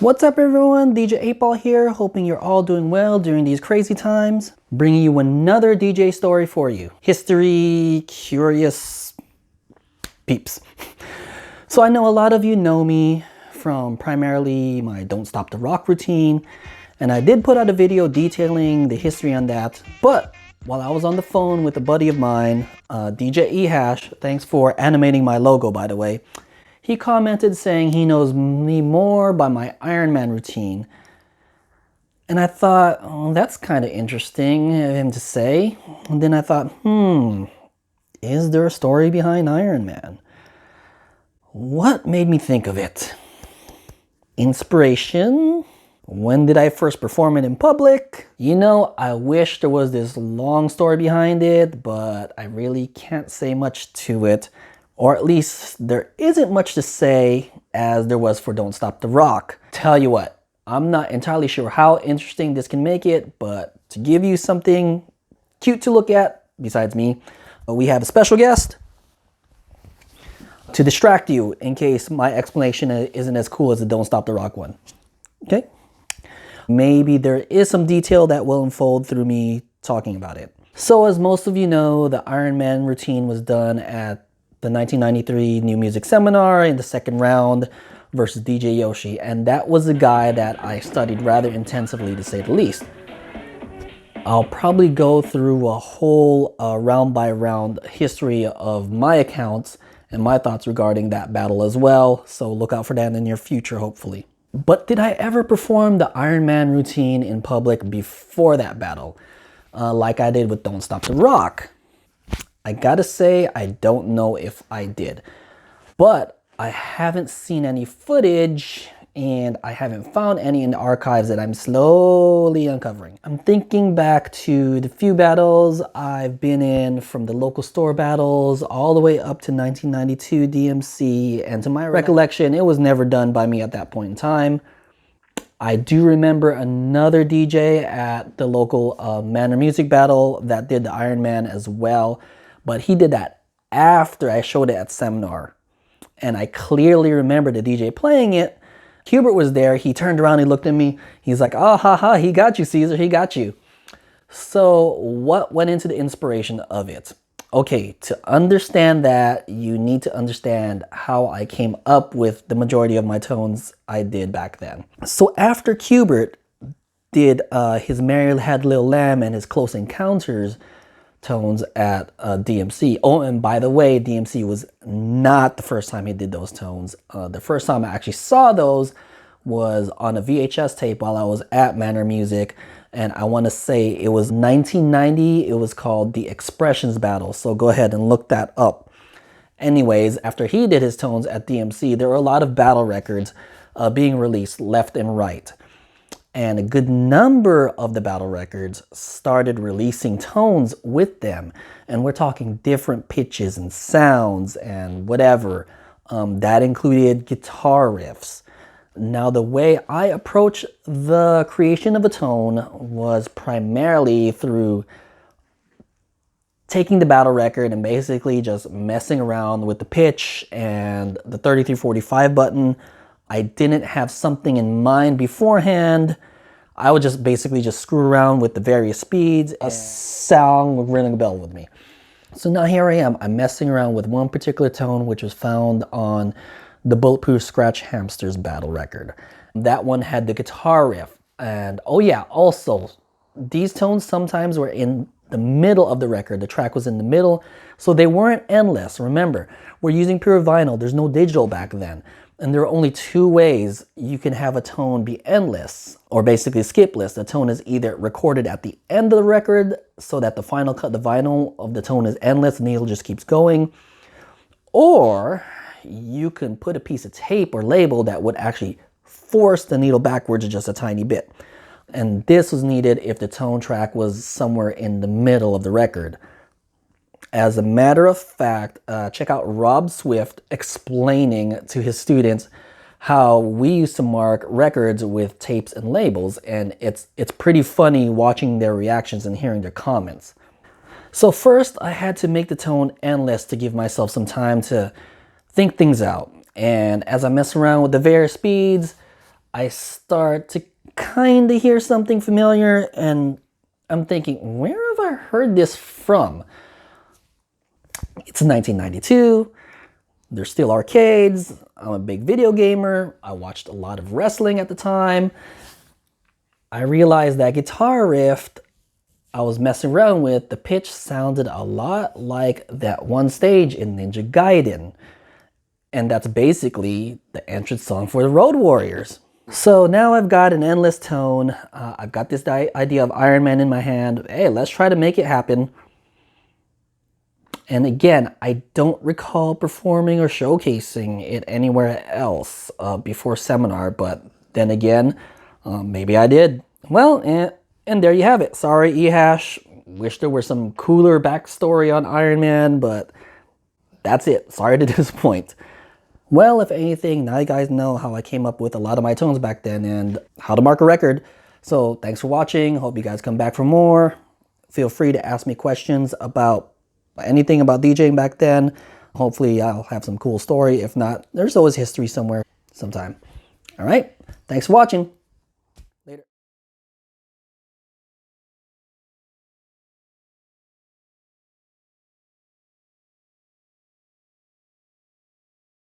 What's up everyone, DJ 8-Ball here, hoping you're all doing well during these crazy times. Bringing you another DJ story for you. History curious peeps. So I know a lot of you know me from primarily my Don't Stop the Rock routine, and I did put out a video detailing the history on that, but while I was on the phone with a buddy of mine, DJ eHash, thanks for animating my logo by the way, he commented saying he knows me more by my Iron Man routine. And I thought, oh, that's kind of interesting of him to say. And then I thought, is there a story behind Iron Man? What made me think of it? Inspiration? When did I first perform it in public? You know, I wish there was this long story behind it, but I really can't say much to it. Or at least there isn't much to say as there was for Don't Stop the Rock. Tell you what, I'm not entirely sure how interesting this can make it, but to give you something cute to look at, besides me, we have a special guest to distract you in case my explanation isn't as cool as the Don't Stop the Rock one. Okay? Maybe there is some detail that will unfold through me talking about it. So as most of you know, the Iron Man routine was done at the 1993 New Music Seminar in the second round versus DJ Yoshi, and that was a guy that I studied rather intensively, to say the least. I'll probably go through a whole round by round history of my accounts and my thoughts regarding that battle as well, so look out for that in the near future hopefully. But did I ever perform the Iron Man routine in public before that battle, like I did with Don't Stop the Rock? I gotta say, I don't know if I did, but I haven't seen any footage and I haven't found any in the archives that I'm slowly uncovering. I'm thinking back to the few battles I've been in, from the local store battles all the way up to 1992 DMC, and to my recollection, it was never done by me at that point in time. I do remember another DJ at the local Manor Music Battle that did the Iron Man as well, but he did that after I showed it at seminar. And I clearly remember the DJ playing it. Hubert was there. He turned around, he looked at me. He's like, oh, haha, he got you, Caesar, he got you. So what went into the inspiration of it? Okay, to understand that, you need to understand how I came up with the majority of my tones I did back then. So after Hubert did his Mary Had Little Lamb and his Close Encounters tones at DMC. Oh, and by the way, DMC was not the first time he did those tones. The first time I actually saw those was on a VHS tape while I was at Manor Music, and I want to say it was 1990. It was called The Expressions Battle, so go ahead and look that up. Anyways, after he did his tones at DMC, there were a lot of battle records being released left and right. And a good number of the battle records started releasing tones with them. And we're talking different pitches and sounds and whatever. That included guitar riffs. Now, the way I approach the creation of a tone was primarily through taking the battle record and basically just messing around with the pitch and the 3345 button. I didn't have something in mind beforehand. I would just basically just screw around with the various speeds. A sound would ring a bell with me. So now here I am. I'm messing around with one particular tone which was found on the Bulletproof Scratch Hamsters battle record. That one had the guitar riff. And oh yeah, also, these tones sometimes were in the middle of the record. The track was in the middle, so they weren't endless. Remember, we're using pure vinyl. There's no digital back then. And there are only two ways you can have a tone be endless, or basically skipless. The tone is either recorded at the end of the record so that the final cut, the vinyl of the tone is endless and the needle just keeps going, or you can put a piece of tape or label that would actually force the needle backwards just a tiny bit. And this was needed if the tone track was somewhere in the middle of the record. As a matter of fact, check out Rob Swift explaining to his students how we used to mark records with tapes and labels, and it's pretty funny watching their reactions and hearing their comments. So first, I had to make the tone endless to give myself some time to think things out. And as I mess around with the various speeds, I start to kind of hear something familiar, and I'm thinking, where have I heard this from? It's 1992. There's still arcades. I'm a big video gamer. I watched a lot of wrestling at the time. I realized that guitar riff I was messing around with, the pitch sounded a lot like that one stage in Ninja Gaiden. And that's basically the entrance song for the Road Warriors. So now I've got an endless tone. I've got this idea of Iron Man in my hand. Hey, let's try to make it happen. And again, I don't recall performing or showcasing it anywhere else before seminar, but then again, maybe I did. Well, and there you have it. Sorry, eHash. Wish there were some cooler backstory on Iron Man, but that's it. Sorry to disappoint. Well, if anything, now you guys know how I came up with a lot of my tones back then and how to mark a record. So thanks for watching. Hope you guys come back for more. Feel free to ask me questions about anything about DJing back then. Hopefully I'll have some cool story. If not, there's always history somewhere sometime. All right. Thanks for watching.